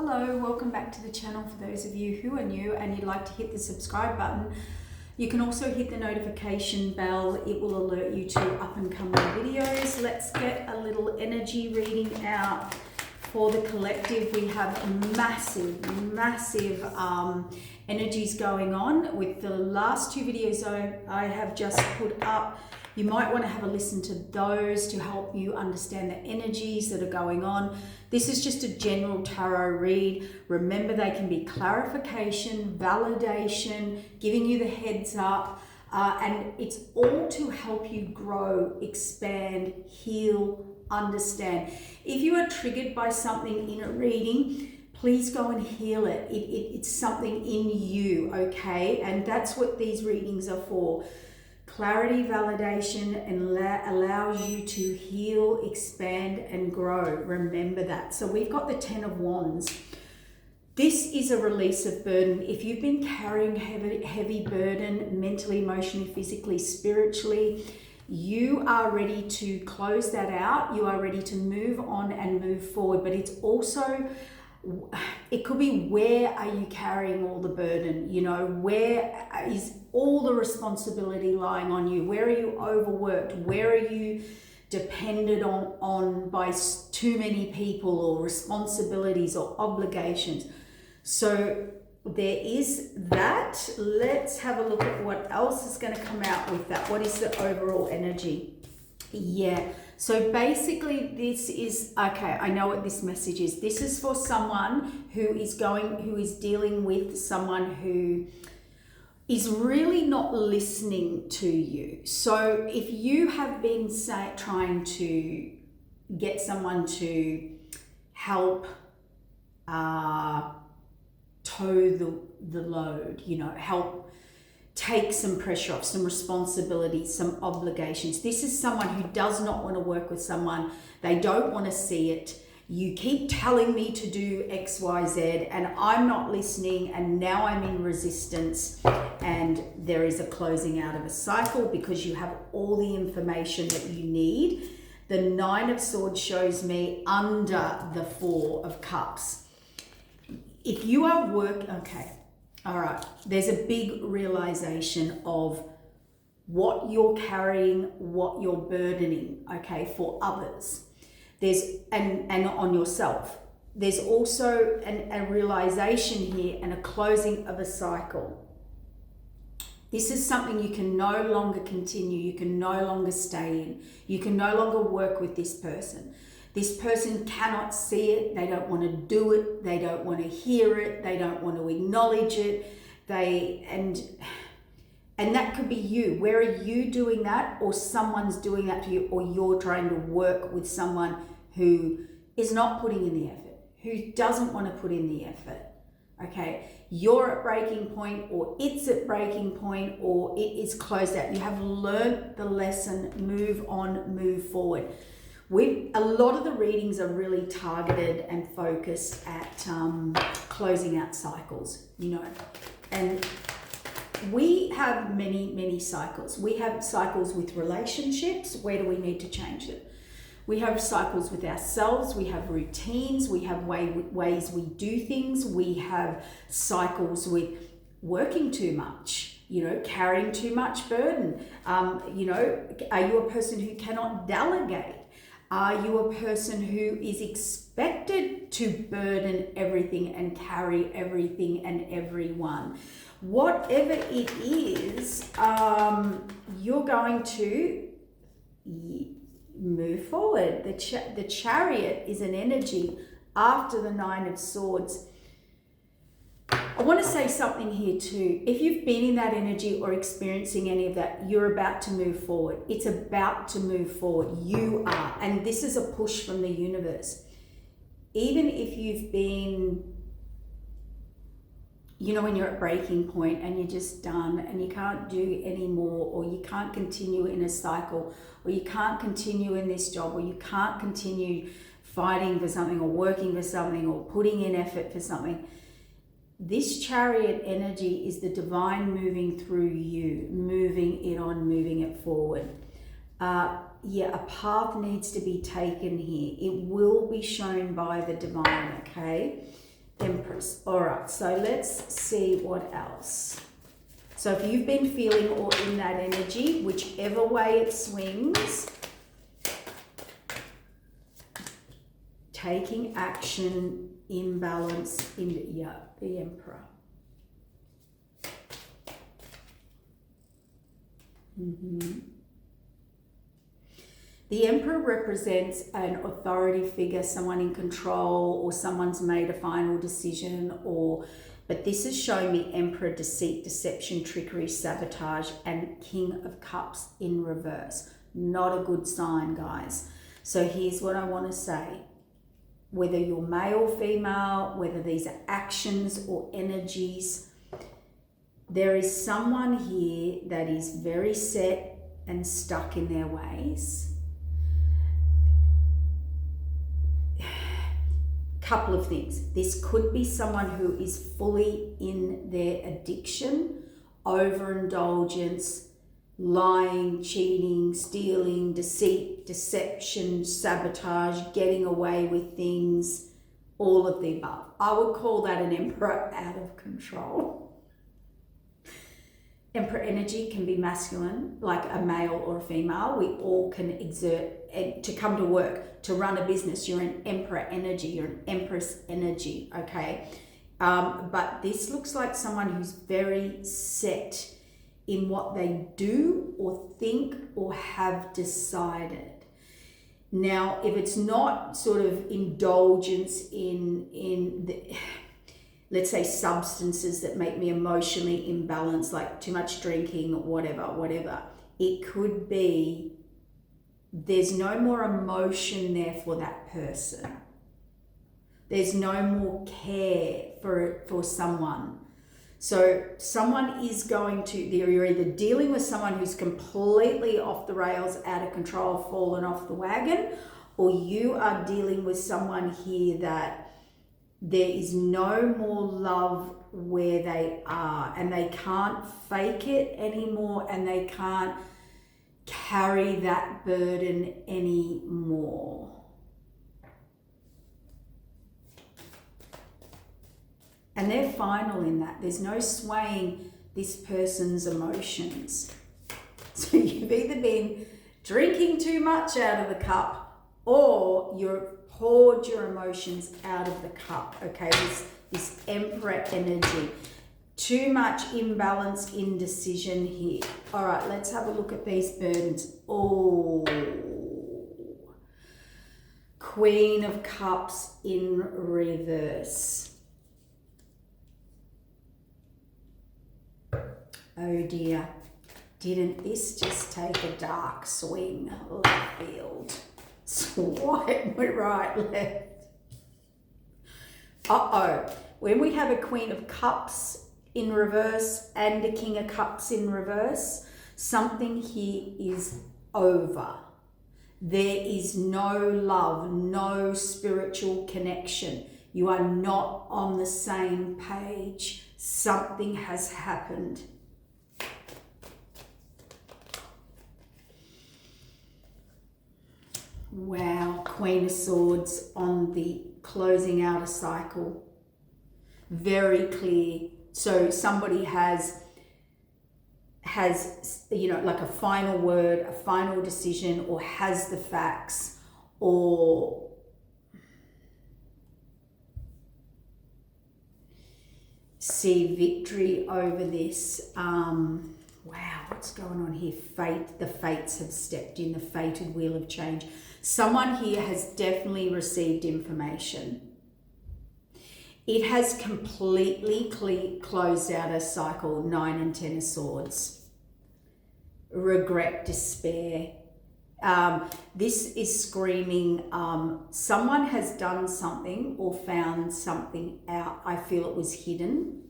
Hello, welcome back to the channel. For those of you who are new and you'd like to hit the subscribe button, you can also hit the notification bell. It will alert you to up and coming videos. Let's get a little energy reading out for the collective. We have massive energies going on with the last two videos I have just put up. You might want to have a listen to those to help you understand the energies that are going on. This is just a general tarot read. Remember, they can be clarification, validation, giving you the heads up, and it's all to help you grow, expand, heal, understand. If you are triggered by something in a reading, please go and heal it. It's something in you, okay? And that's what these readings are for. Clarity, validation, and allows you to heal, expand, and grow. Remember that. So we've got the 10 of Wands. This is a release of burden. If you've been carrying heavy burden, mentally, emotionally, physically, spiritually, you are ready to close that out. You are ready to move on and move forward. But it's also, it could be, where are you carrying all the burden? You know, where is all the responsibility lying on you? Where are you overworked? Where are you dependent on by too many people, or responsibilities or obligations? So there is that. Let's have a look at what else is going to come out with that. What is the overall energy? Yeah. So basically this is, okay, I know what this message is. This is for someone who is dealing with someone who is really not listening to you. So if you have been trying to get someone to help tow the load, you know, help take some pressure off, some responsibilities, some obligations. This is someone who does not want to work with someone. They don't want to see it. You keep telling me to do X, Y, Z, and I'm not listening, and now I'm in resistance, and there is a closing out of a cycle because you have all the information that you need. The 9 of Swords shows me under the 4 of Cups. If you are okay. All right, there's a big realization of what you're carrying, what you're burdening, okay, for others. There's, and on yourself. There's also a realization here and a closing of a cycle. This is something you can no longer continue. You can no longer stay in. You can no longer work with this person. This person cannot see it. They don't want to do it. They don't want to hear it. They don't want to acknowledge it. And that could be you. Where are you doing that, or someone's doing that to you, or you're trying to work with someone who is not putting in the effort, who doesn't want to put in the effort, okay? You're at breaking point, or it's at breaking point, or it is closed out. You have learned the lesson. Move on, move forward. A lot of the readings are really targeted and focused at closing out cycles, you know, and we have many cycles. We have cycles with relationships. Where do we need to change it? We have cycles with ourselves. We have routines. We have ways we do things. We have cycles with working too much, you know, carrying too much burden. You know, are you a person who cannot delegate? Are you a person who is expected to burden everything and carry everything and everyone? Whatever it is, you're going to move forward. The Chariot is an energy after the 9 of Swords. I want to say something here too. If you've been in that energy or experiencing any of that, you're about to move forward. It's about to move forward. You are. And this is a push from the universe. Even if you've been, you know, when you're at breaking point and you're just done and you can't do any more, or you can't continue in a cycle, or you can't continue in this job, or you can't continue fighting for something, or working for something, or putting in effort for something. This Chariot energy is the divine moving through you, moving it on, moving it forward. Yeah, a path needs to be taken here. It will be shown by the divine, okay? Empress. All right, so let's see what else. So if you've been feeling or in that energy, whichever way it swings, taking action, imbalance, the Emperor. The Emperor represents an authority figure, someone in control, or someone's made a final decision, but this is showing me Emperor, deceit, deception, trickery, sabotage, and King of Cups in reverse. Not a good sign, guys. So here's what I want to say. Whether you're male or female, whether these are actions or energies, there is someone here that is very set and stuck in their ways. Couple of things. This could be someone who is fully in their addiction, overindulgence, lying, cheating, stealing, deceit, deception, sabotage, getting away with things, all of the above. I would call that an Emperor out of control. Emperor energy can be masculine, like a male or a female. We all can exert to come to work, to run a business. You're an Emperor energy, you're an Empress energy, okay? But this looks like someone who's very set in what they do or think or have decided. Now, if it's not sort of indulgence in the, let's say, substances that make me emotionally imbalanced, like too much drinking, whatever, it could be there's no more emotion there for that person. There's no more care for someone. So someone is going to, you're either dealing with someone who's completely off the rails, out of control, fallen off the wagon, or you are dealing with someone here that there is no more love where they are, and they can't fake it anymore, and they can't carry that burden anymore. And they're final in that. There's no swaying this person's emotions. So you've either been drinking too much out of the cup, or you've poured your emotions out of the cup, okay? This Emperor energy. Too much imbalance, indecision here. All right, let's have a look at these burdens. Oh, Queen of Cups in reverse. Oh dear, didn't this just take a dark swing left field? Swipe right, left. Uh-oh, when we have a Queen of Cups in reverse and a King of Cups in reverse, something here is over. There is no love, no spiritual connection. You are not on the same page. Something has happened. Wow, Queen of Swords on the closing out a cycle. Very clear. So somebody has, like a final word, a final decision, or has the facts, or see victory over this. Wow, what's going on here? Fate, the fates have stepped in, the fated wheel of change. Someone here has definitely received information. It has completely closed out a cycle, 9 and 10 of Swords. Regret, despair. This is screaming, someone has done something or found something out. I feel it was hidden.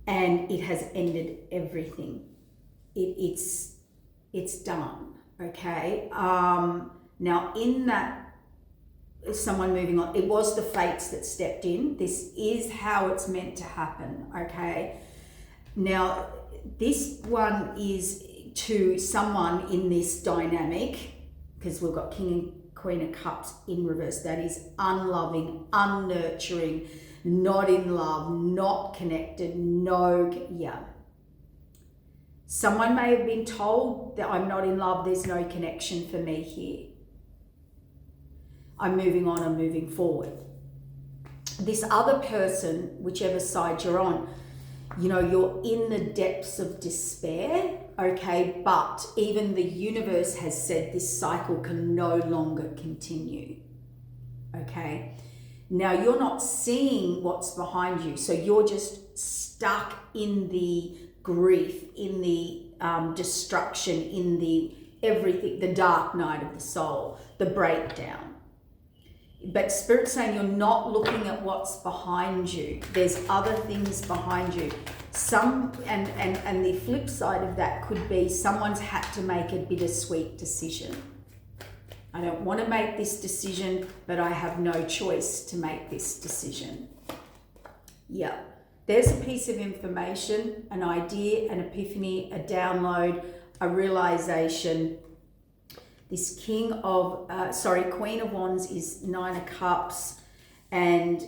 And it has ended everything. It's done, okay? Now in that, someone moving on, it was the fates that stepped in. This is how it's meant to happen, okay? Now, this one is to someone in this dynamic, because we've got King and Queen of Cups in reverse. That is unloving, unnurturing, not in love, not connected, Someone may have been told that I'm not in love, there's no connection for me here. I'm moving on, I'm moving forward. This other person, whichever side you're on, you're in the depths of despair, okay? But even the universe has said this cycle can no longer continue, okay? Now, you're not seeing what's behind you, so you're just stuck in the grief, in the destruction, in the everything, the dark night of the soul, the breakdown. But Spirit's saying you're not looking at what's behind you. There's other things behind you. And the flip side of that could be someone's had to make a bittersweet decision. I don't want to make this decision, but I have no choice to make this decision. Yeah. There's a piece of information, an idea, an epiphany, a download, a realization. This Queen of Wands is 9 of Cups, and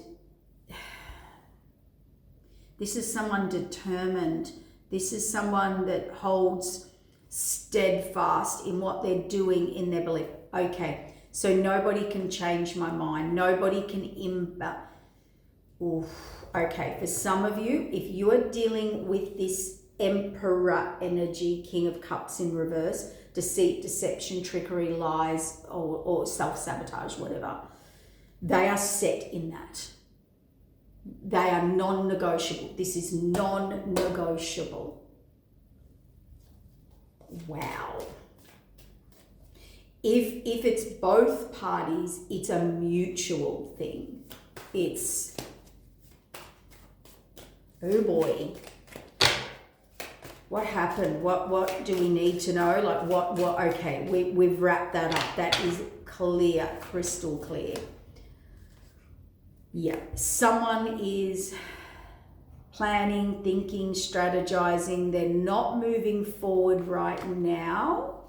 this is someone determined. This is someone that holds steadfast in what they're doing, in their belief. Okay, so nobody can change my mind. Nobody can Okay, for some of you, if you are dealing with this Emperor energy, King of Cups in reverse, deceit, deception, trickery, lies, or self-sabotage, whatever, they are set in that. They are non-negotiable. This is non-negotiable. Wow. If it's both parties, it's a mutual thing. It's, oh boy, what happened? What do we need to know? Like what, okay, we've wrapped that up. That is clear, crystal clear. Yeah, someone is planning, thinking, strategizing. They're not moving forward right now.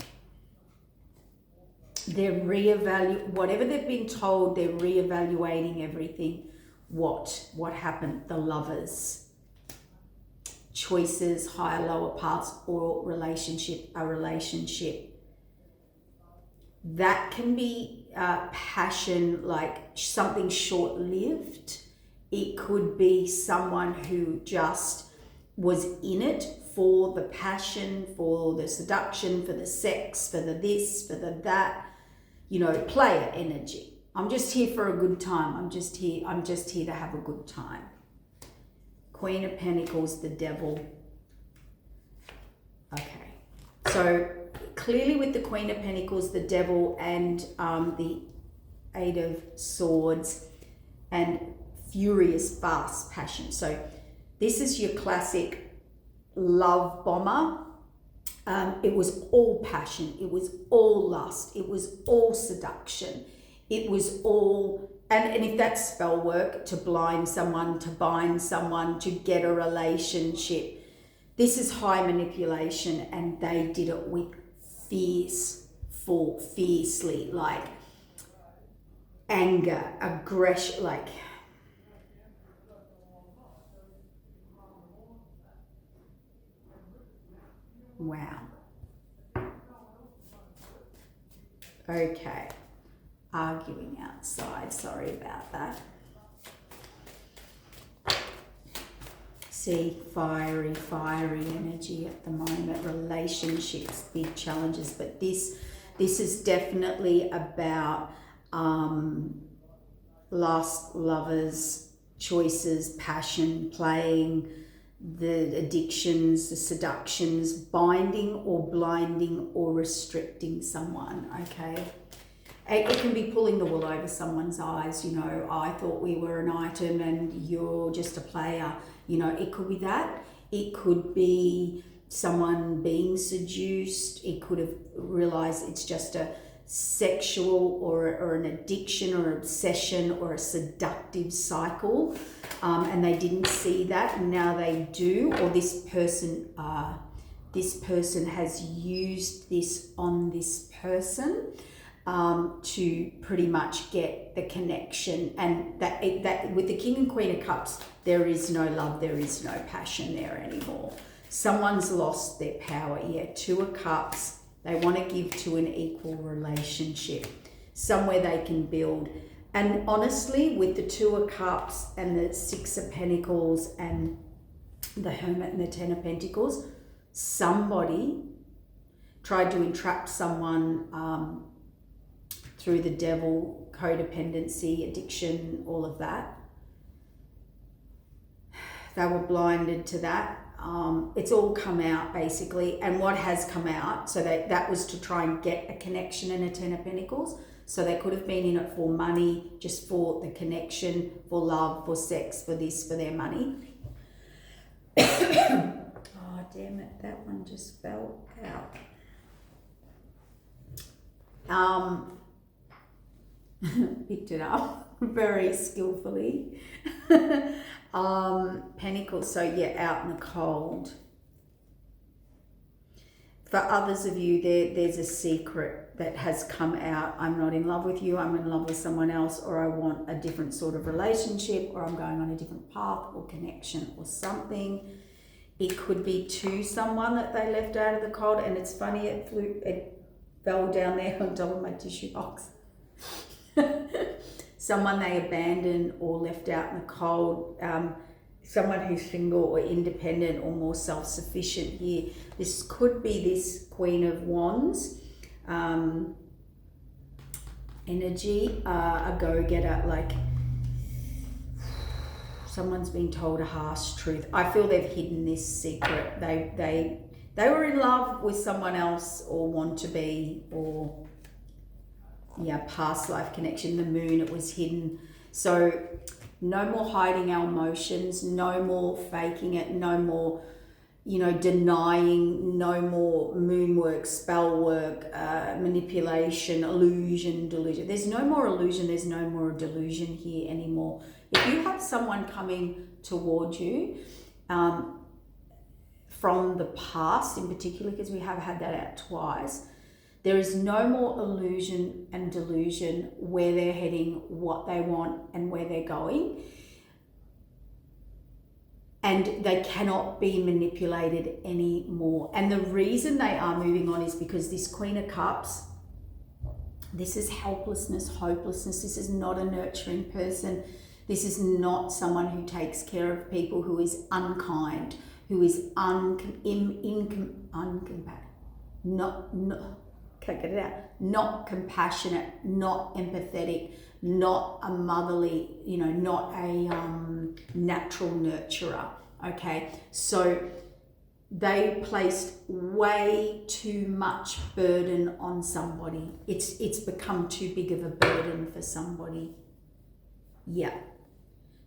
They're whatever they've been told, they're reevaluating everything. What happened? The Lovers. Choices, higher, lower paths, or a relationship. That can be passion, like something short-lived. It could be someone who just was in it for the passion, for the seduction, for the sex, for the this, for the that, player energy. I'm just here for a good time. I'm just here to have a good time. Queen of Pentacles, the Devil. Okay, so clearly with the Queen of Pentacles, the Devil, and the Eight of Swords, and furious, fast passion. So this is your classic love bomber. It was all passion. It was all lust. It was all seduction. It was all... And if that's spell work, to blind someone, to bind someone, to get a relationship. This is high manipulation, and they did it with fiercely, like anger, aggression, like... Wow. Okay. Arguing outside, sorry about that. See, fiery energy at the moment, relationships, big challenges, but this is definitely about lust, lovers, choices, passion, playing, the addictions, the seductions, binding or blinding or restricting someone, okay? It can be pulling the wool over someone's eyes, I thought we were an item and you're just a player. It could be that. It could be someone being seduced. It could have realized it's just a sexual or an addiction or obsession or a seductive cycle, and they didn't see that, and now they do. Or this person has used this on this person. to pretty much get the connection. And that with the King and Queen of Cups, there is no love, there is no passion there anymore. Someone's lost their power. Yeah, Two of Cups, they want to give to an equal relationship, somewhere they can build. And honestly, with the Two of Cups and the Six of Pentacles and the Hermit and the Ten of Pentacles, somebody tried to entrap someone through the devil, codependency, addiction, all of that. They were blinded to that. It's all come out basically. And what has come out, so that was to try and get a connection and a Ten of Pentacles. So they could have been in it for money, just for the connection, for love, for sex, for this, for their money. Oh, damn it. That one just fell out. Picked it up very skillfully. Pentacles, so yeah, out in the cold. For others of you, there's a secret that has come out. I'm not in love with you, I'm in love with someone else, or I want a different sort of relationship, or I'm going on a different path or connection or something. It could be to someone that they left out of the cold, and it's funny, it fell down there on top of my tissue box. Someone they abandoned or left out in the cold, someone who's single or independent or more self-sufficient here. This could be this Queen of Wands energy, a go-getter, like someone's been told a harsh truth. I feel they've hidden this secret. They were in love with someone else, or want to be, or yeah, past life connection. The moon, it was hidden. So no more hiding our emotions, no more faking it, no more, denying, no more moon work, spell work, manipulation, illusion, delusion. There's no more illusion, there's no more delusion here anymore. If you have someone coming towards you from the past in particular, because we have had that out twice, there is no more illusion and delusion where they're heading, what they want, and where they're going. And they cannot be manipulated anymore. And the reason they are moving on is because this Queen of Cups, this is helplessness, hopelessness. This is not a nurturing person. This is not someone who takes care of people, who is unkind, who is not compassionate, not empathetic, not a motherly, not a natural nurturer. Okay, so they placed way too much burden on somebody. It's become too big of a burden for somebody. Yeah,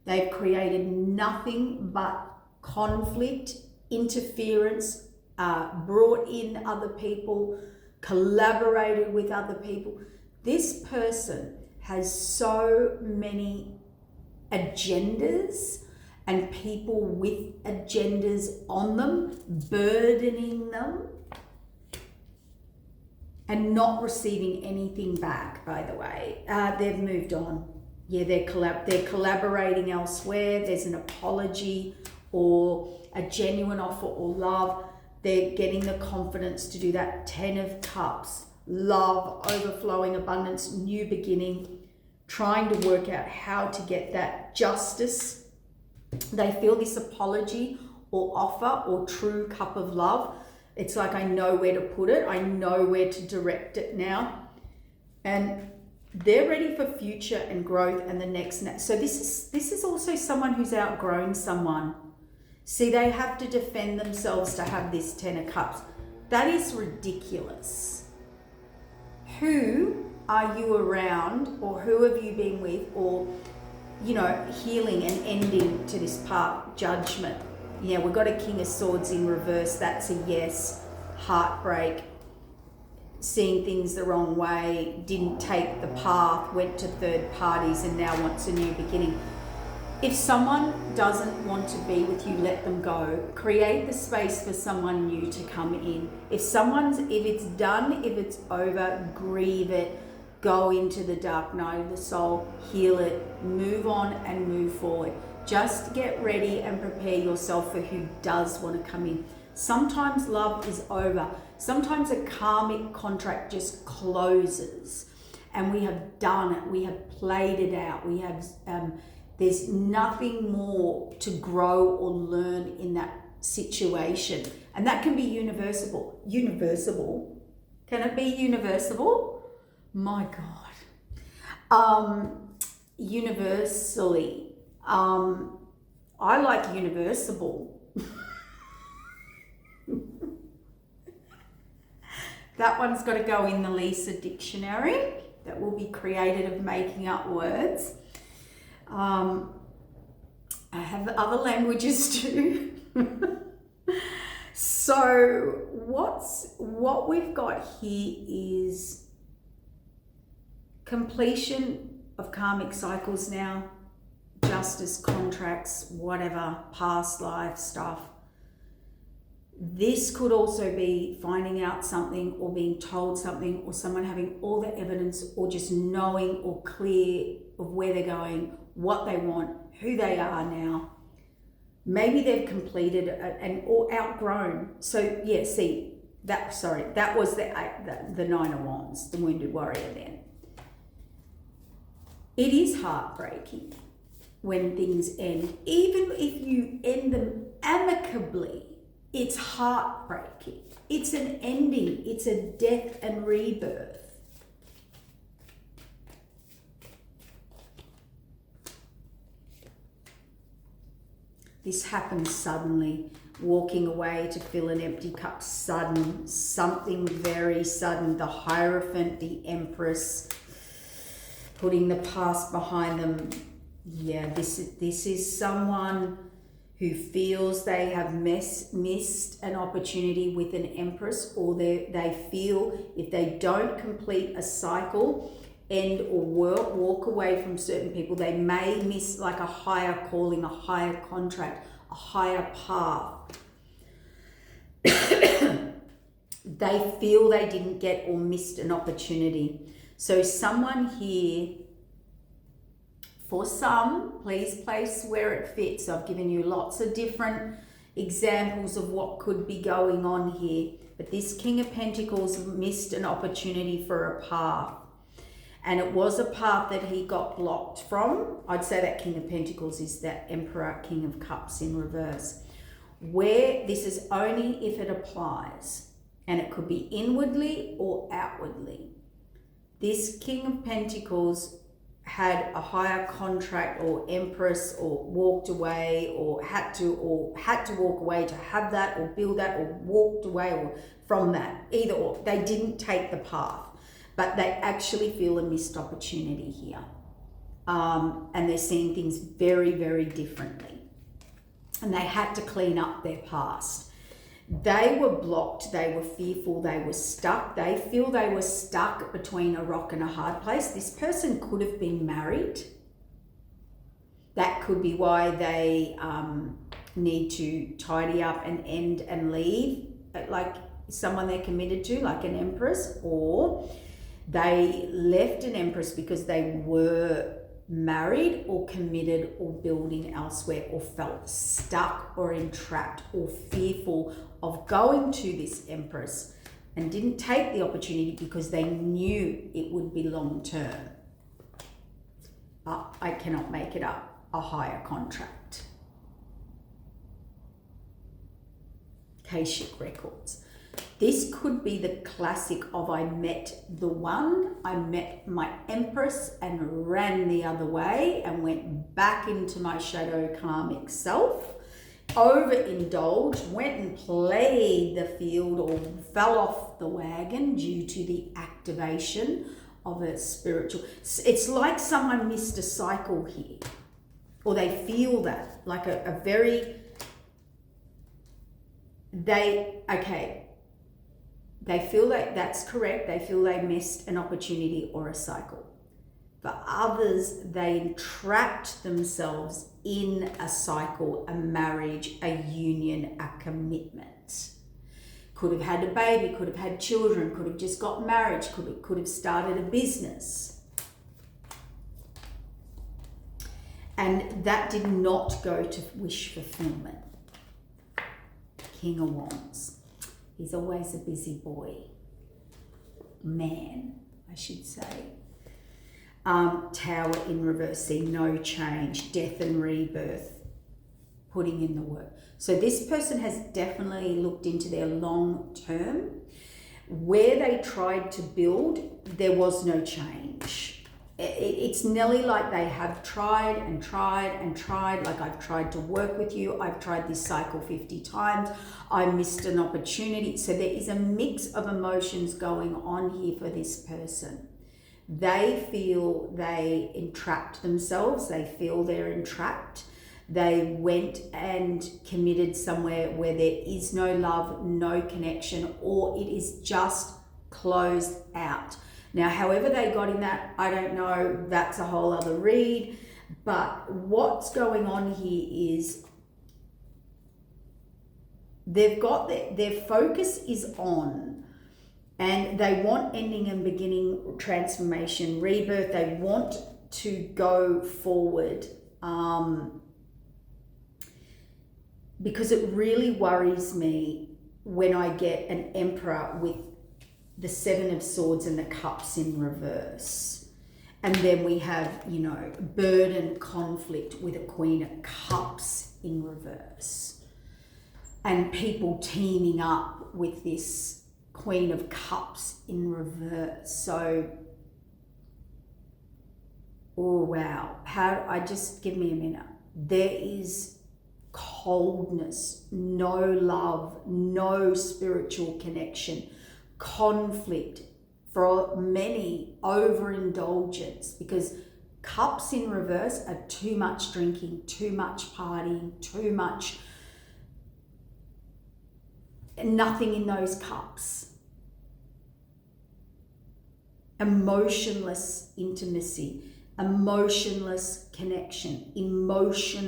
they've created nothing but conflict, interference, brought in other people, collaborated with other people. This person has so many agendas and people with agendas on them, burdening them, and not receiving anything back, by the way. They've moved on. Yeah, they're collaborating elsewhere. There's an apology or a genuine offer or love. They're getting the confidence to do that. 10 of Cups, love, overflowing abundance, new beginning, trying to work out how to get that justice. They feel this apology or offer or true cup of love. It's like, I know where to put it. I know where to direct it now. And they're ready for future and growth and the next. So this is also someone who's outgrown someone. See, they have to defend themselves to have this 10 of Cups. That is ridiculous. Who are you around, or who have you been with, or, healing and ending to this part? Judgment. Yeah, we've got a King of Swords in reverse. That's a yes. Heartbreak. Seeing things the wrong way, didn't take the path, went to third parties, and now wants a new beginning. If someone doesn't want to be with you, let them go. Create the space for someone new to come in. If it's done, if it's over, grieve it, go into the dark night of the soul, heal it, move on and move forward. Just get ready and prepare yourself for who does want to come in. Sometimes love is over. Sometimes a karmic contract just closes and we have done it. We have played it out. We have, there's nothing more to grow or learn in that situation. And that can be universal. Universal? Can it be universal? My God. Universally. I like universal. That one's got to go in the Lisa dictionary that will be created of making up words. I have other languages too. So what we've got here is completion of karmic cycles now, justice, contracts, whatever, past life stuff. This could also be finding out something or being told something or someone having all the evidence or just knowing or clear of where they're going, what they want, who they are now. Maybe they've completed and or outgrown. So yeah, see, that was the Nine of Wands, the wounded warrior then. It is heartbreaking when things end. Even if you end them amicably, it's heartbreaking. It's an ending. It's a death and rebirth. This happens suddenly. Walking away to fill an empty cup, sudden, something very sudden. The Hierophant, the Empress, putting the past behind them. Yeah, this is someone who feels they have missed an opportunity with an Empress, or they feel if they don't complete a cycle, end or walk away from certain people, they may miss like a higher calling, a higher contract, a higher path. They feel they didn't get or missed an opportunity. So someone here, for some, please place where it fits. I've given you lots of different examples of what could be going on here. But this King of Pentacles missed an opportunity for a path. And it was a path that he got blocked from. I'd say that King of Pentacles is that Emperor, King of Cups in reverse. Where this is only if it applies. And it could be inwardly or outwardly. This King of Pentacles had a higher contract or Empress, or walked away, or had to walk away to have that, or build that, or walked away or from that. Either or. They didn't take the path, but they actually feel a missed opportunity here. And they're seeing things very, very differently. And they had to clean up their past. They were blocked, they were fearful, they were stuck. They feel they were stuck between a rock and a hard place. This person could have been married. That could be why they need to tidy up and end and leave, like someone they're committed to, like an Empress, or they left an Empress because they were married or committed or building elsewhere, or felt stuck or entrapped or fearful of going to this Empress and didn't take the opportunity because they knew it would be long term. I cannot make it up, a higher contract. Akashic records. This could be the classic of I met the one, I met my Empress and ran the other way and went back into my shadow karmic self, overindulged, went and played the field or fell off the wagon due to the activation of a spiritual. It's like someone missed a cycle here, or they feel that, like a very, they feel like that's correct. They feel they missed an opportunity or a cycle. For others, they entrapped themselves in a cycle, a marriage, a union, a commitment. could have had a baby, could have had children, could have just got married, could have started a business. And that did not go to wish fulfillment. King of Wands. He's always a busy boy. Man, I should say. Tower in reverse, see no change, death and rebirth, putting in the work. So this person has definitely looked into their long term. Where they tried to build, there was no change. It's nearly like they have tried and tried and tried. Like, I've tried to work with you. I've tried this cycle 50 times. I missed an opportunity. So there is a mix of emotions going on here for this person. They feel they entrapped themselves. They feel they're entrapped. They went and committed somewhere where there is no love, no connection, or it is just closed out. Now, however they got in that, I don't know. That's a whole other read. But what's going on here is they've got their focus is on, and they want ending and beginning, transformation, rebirth. They want to go forward. Because it really worries me when I get an Emperor with the Seven of Swords and the Cups in reverse. And then we have, burden, conflict with a Queen of Cups in reverse. And people teaming up with this Queen of Cups in reverse. So, oh wow. Give me a minute. There is coldness, no love, no spiritual connection, conflict, for many overindulgence, because cups in reverse are too much drinking, too much partying, too much, nothing in those cups. Emotionless intimacy, emotionless connection, emotional.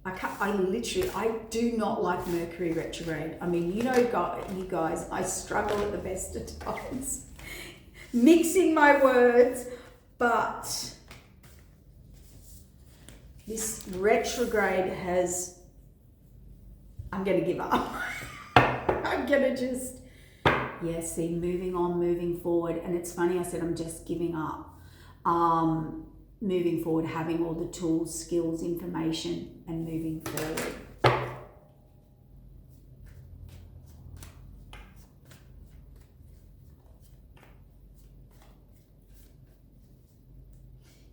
I do not like Mercury retrograde. I mean, you guys, I struggle at the best of times mixing my words, but this retrograde I'm going to give up. I'm going to just, moving on, moving forward. And it's funny, I said I'm just giving up. Moving forward, having all the tools, skills, information, and moving forward.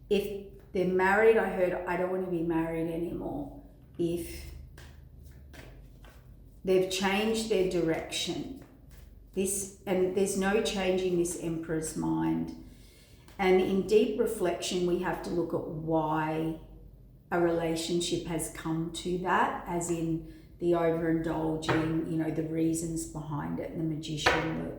If they're married, I heard, I don't want to be married anymore. If they've changed their direction, and there's no changing this Emperor's mind. And in deep reflection, we have to look at why a relationship has come to that, as in the overindulging, the reasons behind it, and the Magician,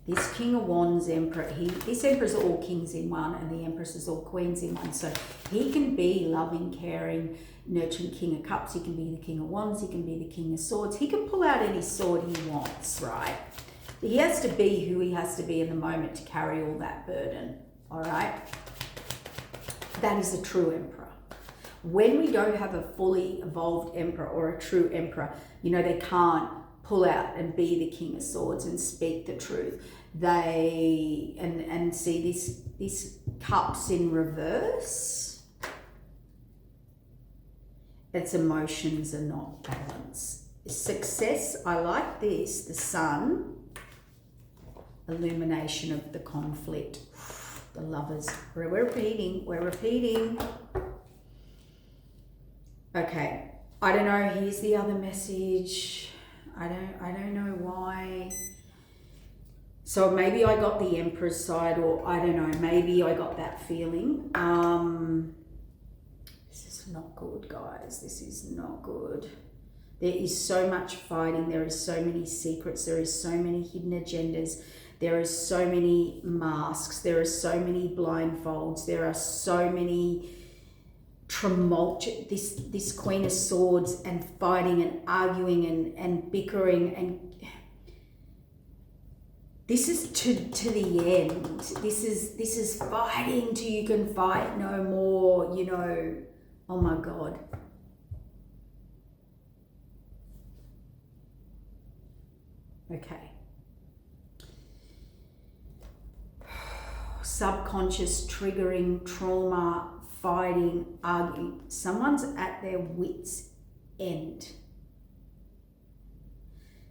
this King of Wands Emperor, this Emperor's all kings in one, and the Empress is all queens in one. So he can be loving, caring, nurturing King of Cups. He can be the King of Wands. He can be the King of Swords. He can pull out any sword he wants, right? He has to be who he has to be in the moment to carry all that burden, all right? That is a true Emperor. When we don't have a fully evolved Emperor or a true Emperor, they can't pull out and be the King of Swords and speak the truth. They, and see this Cups in reverse, its emotions are not balanced. Success, I like this, the Sun, illumination of the conflict, the Lovers. We're repeating. Okay, I don't know, here's the other message. I don't know why. So maybe I got the Emperor's side, or I don't know, maybe I got that feeling. This is not good, guys. This is not good. There is so much fighting. There is so many secrets. There is so many hidden agendas. There is so many masks. There are so many blindfolds. There are so many tumultuous, this Queen of Swords, and fighting and arguing and bickering, and this is to the end. This is fighting till you can fight no more, you know. Oh my God. Okay. Subconscious, triggering, trauma, fighting, arguing. Someone's at their wits' end.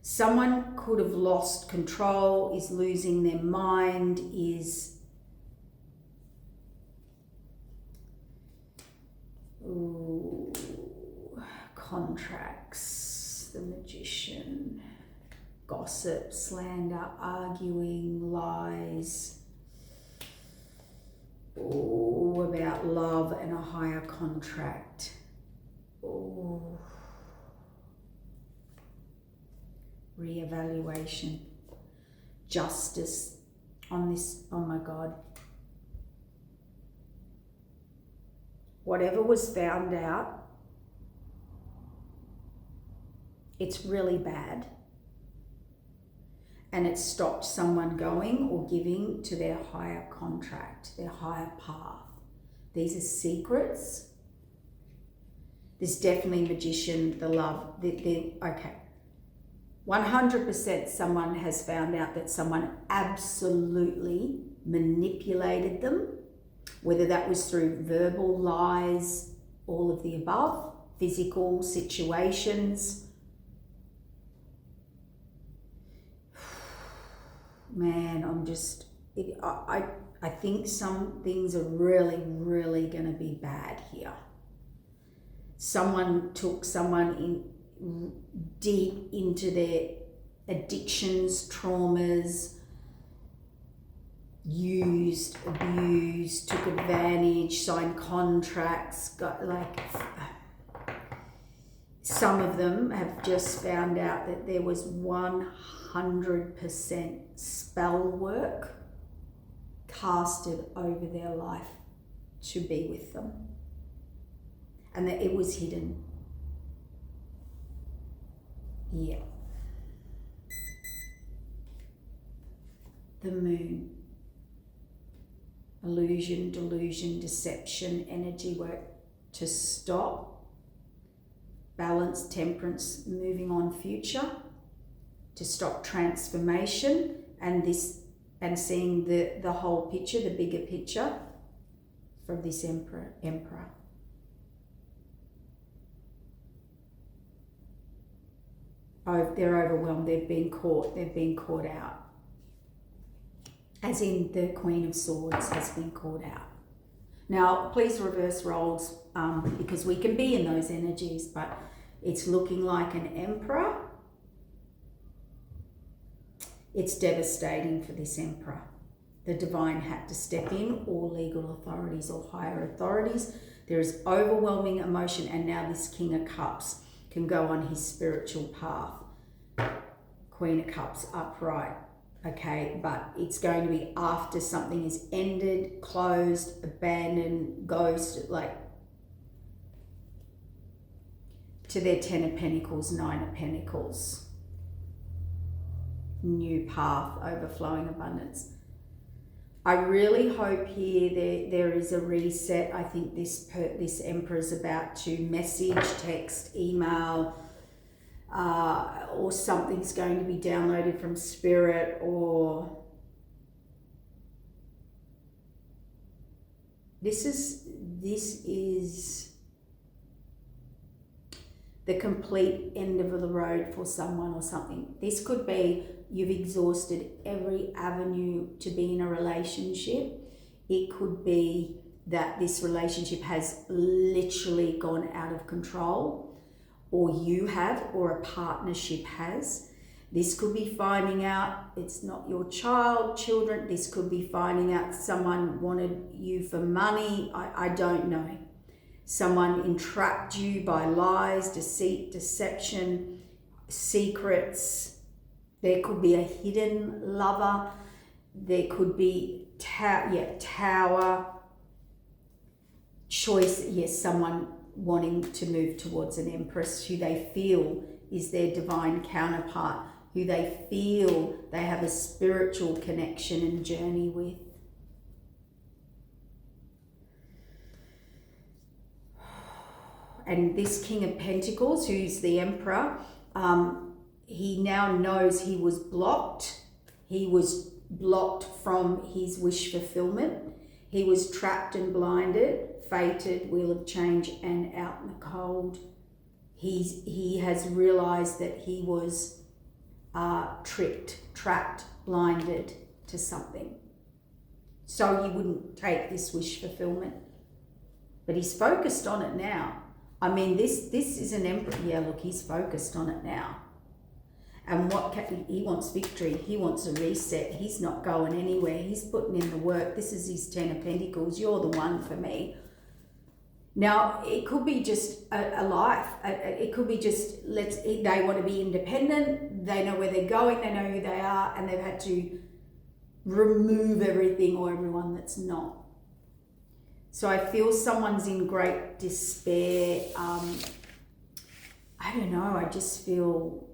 Someone could have lost control, is losing their mind, is contracts, the Magician, gossip, slander, arguing, lies. About love and a higher contract. Reevaluation. Justice on this. Oh my God. Whatever was found out, it's really bad. And it stopped someone going or giving to their higher contract, their higher path. These are secrets. There's definitely Magician, the love. Okay. 100% someone has found out that someone absolutely manipulated them, whether that was through verbal lies, all of the above, physical situations. Man, I think some things are really, really going to be bad here. Someone took someone in deep into their addictions, traumas, used, abused, took advantage, signed contracts, some of them have just found out that there was 100% spell work casted over their life to be with them, and that it was hidden. Yeah. The Moon. Illusion, delusion, deception, energy work to stop. Balance, temperance, moving on, future. To stop transformation and seeing the whole picture, the bigger picture from this emperor. Oh, they're overwhelmed, they've been caught out. As in the Queen of Swords has been caught out. Now, please reverse roles because we can be in those energies, but it's looking like an emperor. It's devastating for this emperor. The divine had to step in, or legal authorities or higher authorities. There is overwhelming emotion, and now this King of Cups can go on his spiritual path. Queen of Cups upright. Okay, but it's going to be after something is ended, closed, abandoned, ghost, to their 10 of Pentacles, 9 of Pentacles. New path, overflowing abundance. I really hope here there is a reset. I think this Emperor is about to message, text, email, or something's going to be downloaded from Spirit, or this is the complete end of the road for someone or something. This could be you've exhausted every avenue to be in a relationship. It could be that this relationship has literally gone out of control, or you have, or a partnership has. This could be finding out it's not your children. This could be finding out someone wanted you for money. I don't know. Someone entrapped you by lies, deceit, deception, secrets. There could be a hidden lover. There could be tower, choice, yes, someone wanting to move towards an empress who they feel is their divine counterpart, who they feel they have a spiritual connection and journey with. And this King of Pentacles, who's the Emperor, he now knows he was blocked. He was blocked from his wish fulfillment. He was trapped and blinded, fated, wheel of change, and out in the cold. He has realized that he was tricked, trapped, blinded to something. So he wouldn't take this wish fulfillment. But he's focused on it now. I mean, this is an emperor. Yeah, look, he's focused on it now. And he wants victory. He wants a reset. He's not going anywhere. He's putting in the work. This is his 10 of Pentacles. You're the one for me. Now, it could be just a life. It could be just, they want to be independent. They know where they're going. They know who they are. And they've had to remove everything or everyone that's not. So I feel someone's in great despair. I don't know. I just feel...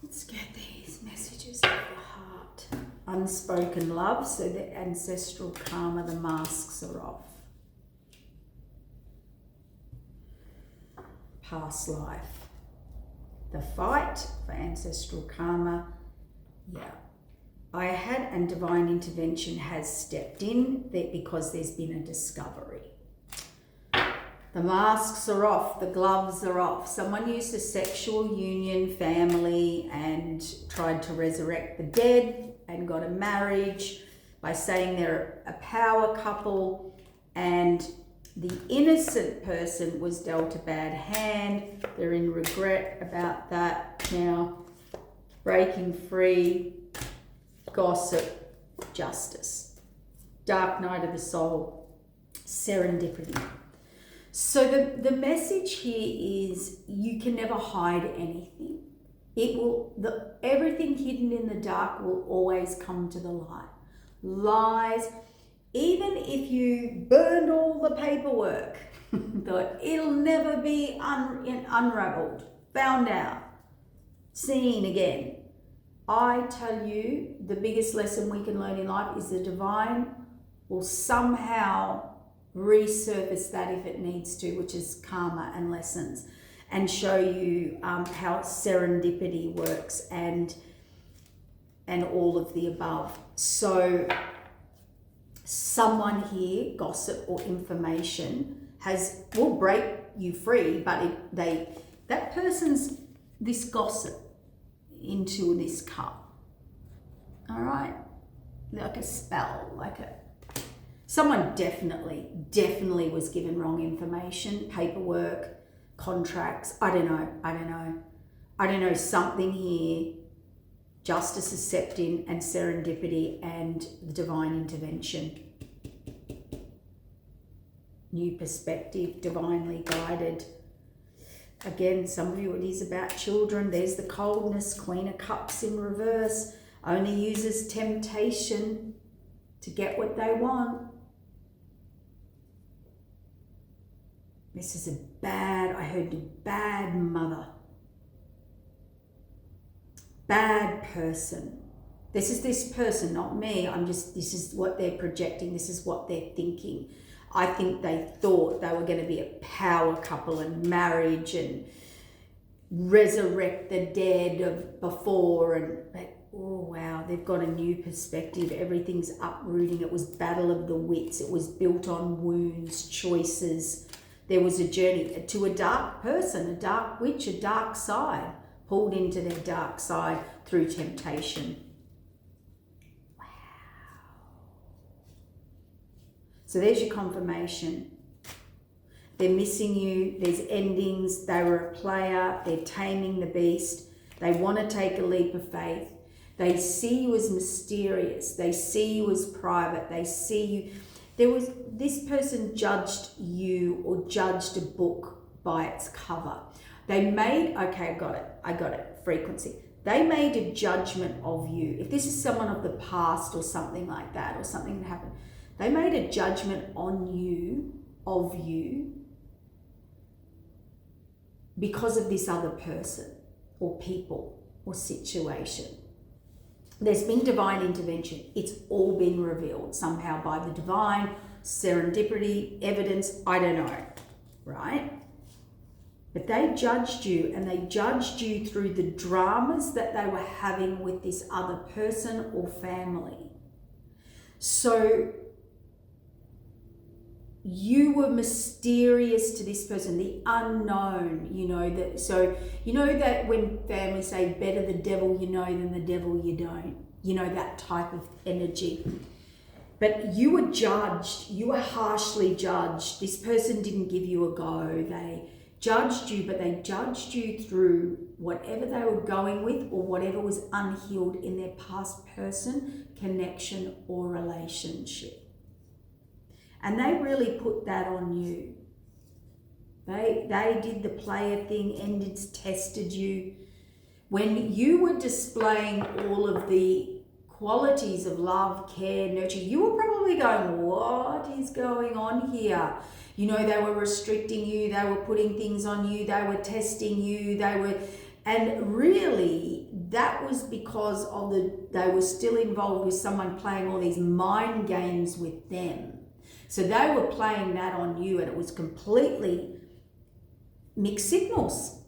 let's get these messages of the heart. Unspoken love, so the ancestral karma, the masks are off. Past life. The fight for ancestral karma. Yeah. I had, and divine intervention has stepped in because there's been a discovery. The masks are off, the gloves are off. Someone used a sexual union, family, and tried to resurrect the dead and got a marriage by saying they're a power couple, and the innocent person was dealt a bad hand. They're in regret about that now. Breaking free, gossip, justice. Dark night of the soul, serendipity. So the message here is you can never hide anything. Everything hidden in the dark will always come to the light. Lies, even if you burned all the paperwork, it'll never be unraveled, found out, seen again. I tell you, the biggest lesson we can learn in life is the divine will somehow resurface that if it needs to, which is karma and lessons, and show you how serendipity works and all of the above. So someone here, gossip or information, will break you free, but that person's this gossip into this cup. All right, like a spell, someone definitely was given wrong information, paperwork, contracts. I don't know. Something here. Justice is stepped in, and serendipity and the divine intervention. New perspective, divinely guided. Again, some of you, it is about children. There's the coldness, Queen of Cups in reverse. Only uses temptation to get what they want. This is I heard a bad mother. Bad person. This is this person, not me. This is what they're projecting. This is what they're thinking. I think they thought they were going to be a power couple and marriage and resurrect the dead of before. Oh wow, they've got a new perspective. Everything's uprooting. It was battle of the wits. It was built on wounds, choices. There was a journey to a dark person, a dark witch, a dark side, pulled into their dark side through temptation. Wow. So there's your confirmation. They're missing you. There's endings. They were a player. They're taming the beast. They want to take a leap of faith. They see you as mysterious. They see you as private. They see you. This person judged you or judged a book by its cover. They made, okay, I got it, frequency. They made a judgment of you. If this is someone of the past or something like that, or something that happened, they made a judgment on you, of you, because of this other person or people or situation. There's been divine intervention. It's all been revealed somehow by the divine, serendipity, evidence, I don't know, right? But they judged you, and they judged you through the dramas that they were having with this other person or family. So you were mysterious to this person, the unknown, that when families say better the devil you know than the devil you don't, that type of energy. But you were judged, you were harshly judged. This person didn't give you a go. They judged you, but they judged you through whatever they were going with or whatever was unhealed in their past person, connection, or relationship. And they really put that on you. They did the player thing, tested you. When you were displaying all of the qualities of love, care, nurture, you were probably going, what is going on here? They were restricting you, they were putting things on you, they were testing you, and really that was because they were still involved with someone playing all these mind games with them. So they were playing that on you, and it was completely mixed signals,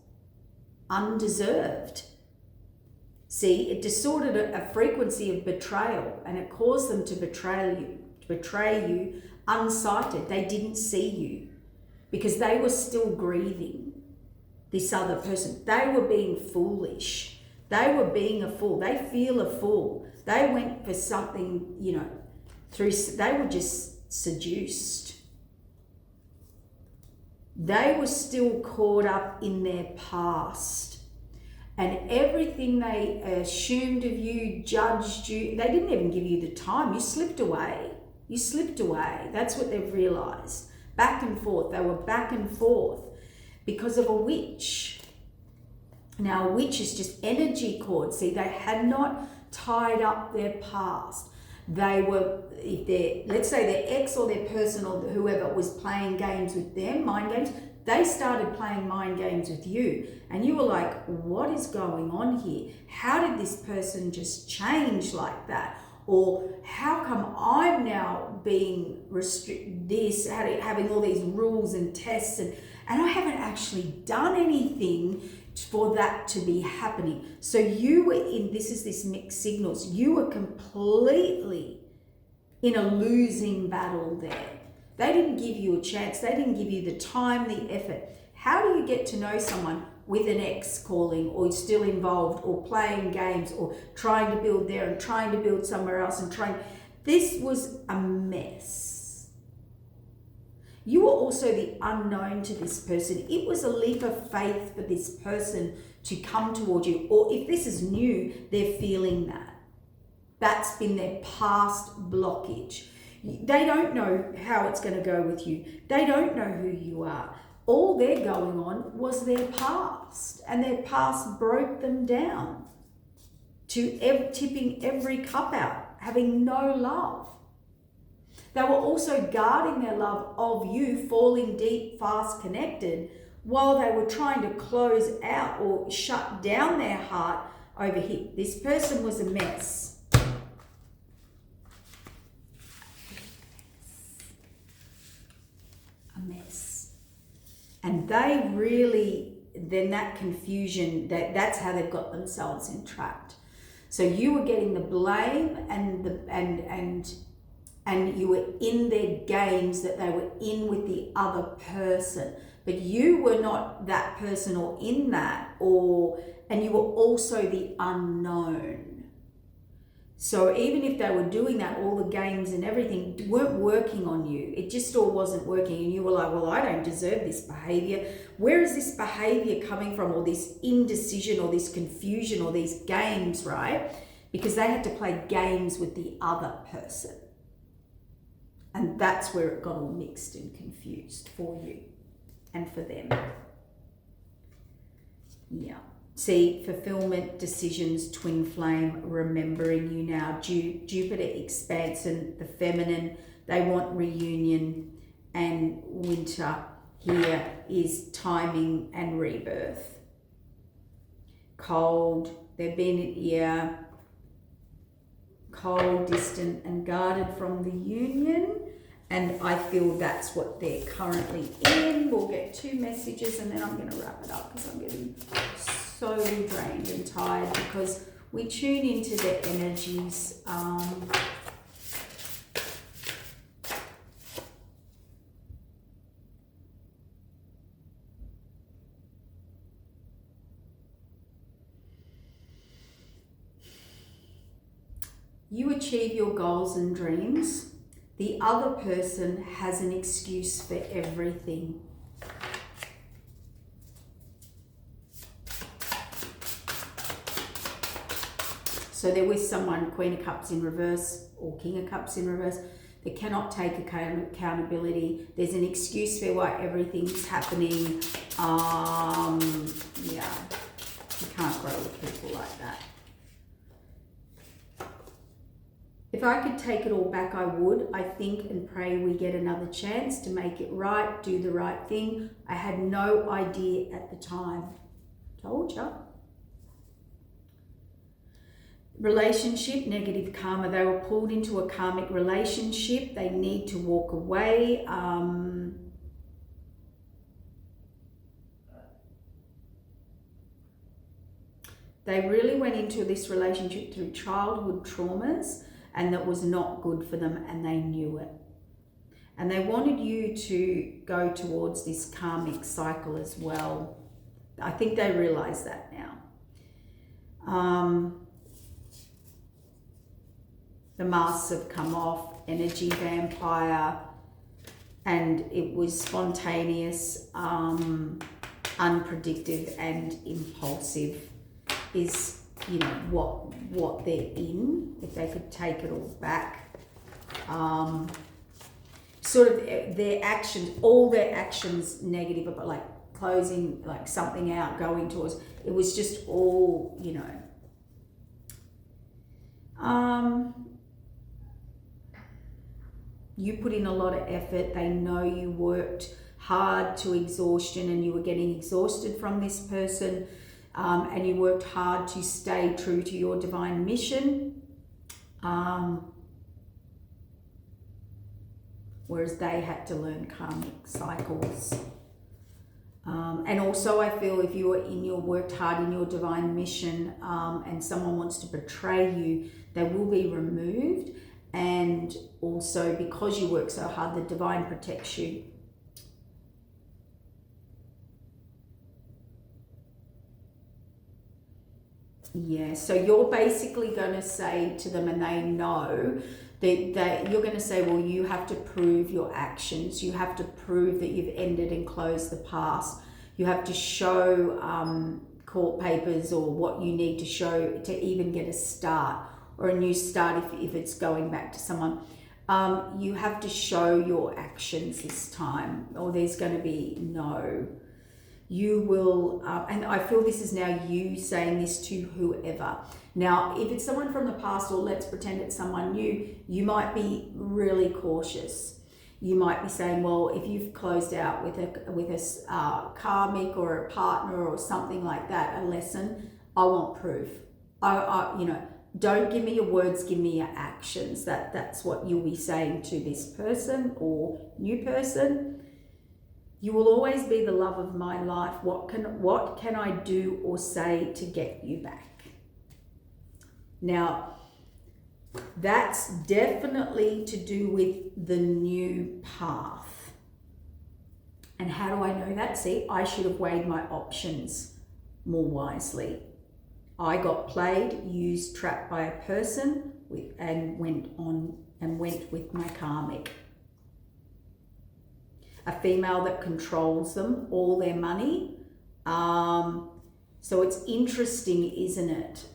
undeserved. See, it distorted a frequency of betrayal, and it caused them to betray you unsighted. They didn't see you because they were still grieving this other person. They were being foolish. They were being a fool. They feel a fool. They went for something, they were just seduced. They were still caught up in their past, and everything they assumed of you, judged you, they didn't even give you the time. You slipped away. That's what they've realized. Back and forth. They were back and forth because of a witch. Now, a witch is just energy cords. See, they had not tied up their past. They were, let's say their ex or their person or whoever was playing games with them, mind games, they started playing mind games with you. And you were like, what is going on here? How did this person just change like that? Or how come I'm now being restricted this, having all these rules and tests, and I haven't actually done anything for that to be happening. So you were this mixed signals. You were completely in a losing battle there. They didn't give you a chance. They didn't give you the time, the effort. How do you get to know someone with an ex calling, or still involved, or playing games, or trying to build there and trying to build somewhere else and this was a mess. You were also the unknown to this person. It was a leap of faith for this person to come toward you. Or if this is new, they're feeling that. That's been their past blockage. They don't know how it's going to go with you. They don't know who you are. All they're going on was their past, and their past broke them down to tipping every cup out, having no love. They were also guarding their love of you, falling deep, fast connected, while they were trying to close out or shut down their heart over here. This person was a mess. A mess. And they really, then that confusion, that's how they've got themselves entrapped. So you were getting the blame and you were in their games that they were in with the other person, but you were not that person or in that, and you were also the unknown. So even if they were doing that, all the games and everything weren't working on you. It just all wasn't working, and you were like, well, I don't deserve this behavior. Where is this behavior coming from, or this indecision, or this confusion, or these games, right? Because they had to play games with the other person. And that's where it got all mixed and confused for you and for them. Yeah. See, fulfillment, decisions, twin flame, remembering you now. Jupiter expansion, the feminine, they want reunion, and winter here is timing and rebirth. Cold, they've been cold, distant, and guarded from the union. And I feel that's what they're currently in. We'll get 2 messages and then I'm going to wrap it up because I'm getting so drained and tired, because we tune into the energies. You achieve your goals and dreams. The other person has an excuse for everything. So they're with someone, Queen of Cups in reverse or King of Cups in reverse. They cannot take accountability. There's an excuse for why everything's happening. Yeah, you can't grow with people like that. If I could take it all back, I would. I think and pray we get another chance to make it right, do the right thing. I had no idea at the time. Told ya. Relationship, negative karma. They were pulled into a karmic relationship. They need to walk away. They really went into this relationship through childhood traumas, and that was not good for them, and they knew it. And they wanted you to go towards this karmic cycle as well. I think they realize that now. The masks have come off, energy vampire, and it was spontaneous, unpredictable and impulsive is, you know, what they're in. If they could take it all back, sort of their actions, all their actions negative, but like closing like something out, going towards, it was just all, you know. You put in a lot of effort. They know you worked hard to exhaustion, and you were getting exhausted from this person. And you worked hard to stay true to your divine mission, whereas they had to learn karmic cycles. And also I feel if you are worked hard in your divine mission, and someone wants to betray you, they will be removed. And also because you work so hard, the divine protects you. Yeah, so you're basically going to say to them, and they know that you're going to say, well, you have to prove your actions. You have to prove that you've ended and closed the past. You have to show court papers or what you need to show to even get a start or a new start if it's going back to someone. You have to show your actions this time, or there's going to be no. You will, and I feel this is now you saying this to whoever. Now, if it's someone from the past, or let's pretend it's someone new, you might be really cautious. You might be saying, well, if you've closed out with a karmic or a partner or something like that, a lesson, I want proof. You know, don't give me your words, give me your actions. That's what you'll be saying to this person or new person. You will always be the love of my life. What can I do or say to get you back? Now, that's definitely to do with the new path. And how do I know that? See, I should have weighed my options more wisely. I got played, used, trapped by a person and went with my karmic. A female that controls them, all their money. So it's interesting, isn't it?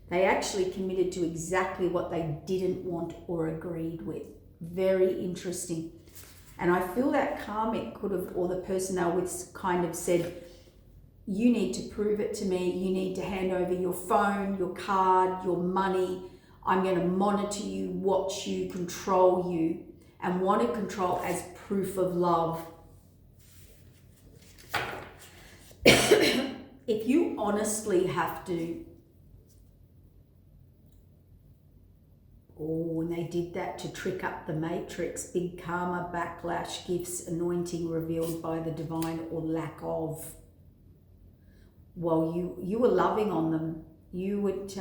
They actually committed to exactly what they didn't want or agreed with. Very interesting. And I feel that karmic could have, or the person they were with kind of said, you need to prove it to me. You need to hand over your phone, your card, your money. I'm going to monitor you, watch you, control you, and want to control as proof of love. If you honestly have to, and they did that to trick up the matrix, big karma, backlash, gifts, anointing revealed by the divine or lack of. Well, you were loving on them. You would,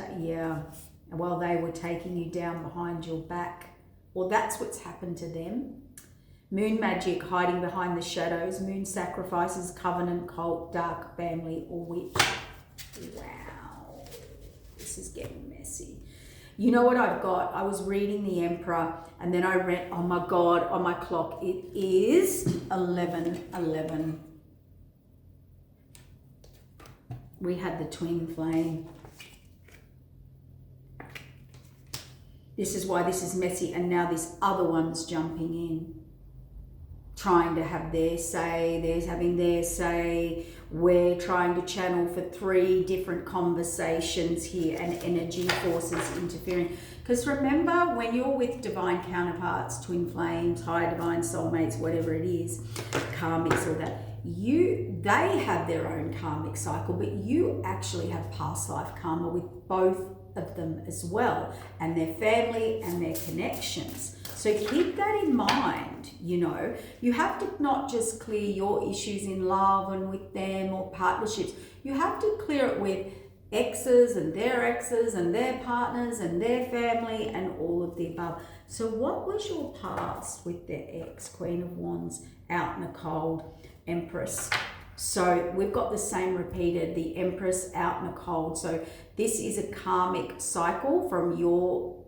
while they were taking you down behind your back. Well, that's what's happened to them. Moon magic, hiding behind the shadows, moon sacrifices, covenant, cult, dark family, or witch. Wow, this is getting messy. You know what I've got? I was reading the Emperor, and then I read, oh my God, on my clock, it is 11:11. We had the twin flame. This is why this is messy, and now this other one's jumping in, trying to have their say, theirs having their say. We're trying to channel for 3 different conversations here, and energy forces interfering. Because remember, when you're with divine counterparts, twin flames, higher divine soulmates, whatever it is, karmics, all that, they have their own karmic cycle, but you actually have past life karma with both of them as well, and their family and their connections. So keep that in mind. You have to not just clear your issues in love and with them or partnerships. You have to clear it with exes and their partners and their family and all of the above. So what was your past with their ex? Queen of Wands, out in the cold, Empress. So we've got the same repeated, the Empress out in the cold. So this is a karmic cycle from your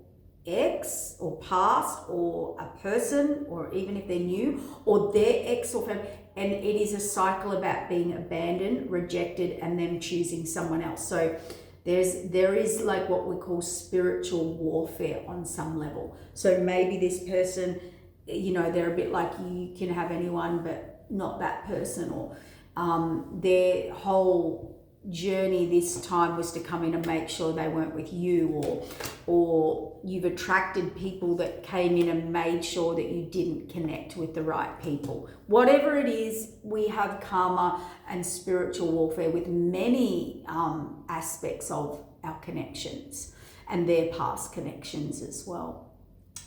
ex or past, or a person, or even if they're new, or their ex or family. And it is a cycle about being abandoned, rejected, and them choosing someone else. So there is like what we call spiritual warfare on some level. So maybe this person, they're a bit like, you can have anyone but not that person, or their whole journey this time was to come in and make sure they weren't with you, or you've attracted people that came in and made sure that you didn't connect with the right people. Whatever it is, we have karma and spiritual warfare with many aspects of our connections and their past connections as well.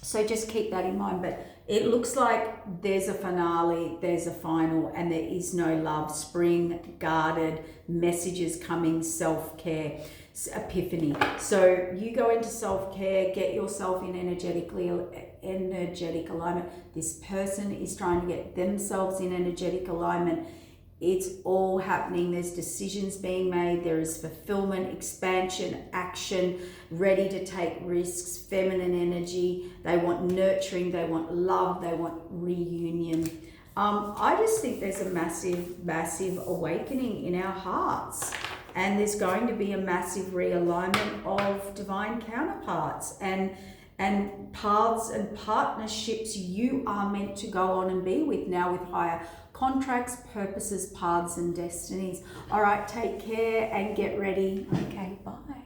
So just keep that in mind. But it looks like there's a finale, there's a final, and there is no love. Spring, guarded, messages coming, self-care, epiphany. So you go into self-care, get yourself in energetic alignment. This person is trying to get themselves in energetic alignment. It's all happening. There's decisions being made. There is fulfillment, expansion, action, ready to take risks, feminine energy. They want nurturing, they want love, they want reunion. I just think there's a massive, massive awakening in our hearts. And there's going to be a massive realignment of divine counterparts and paths and partnerships you are meant to go on and be with now, with higher contracts, purposes, paths, and destinies. All right, take care and get ready. Okay, bye.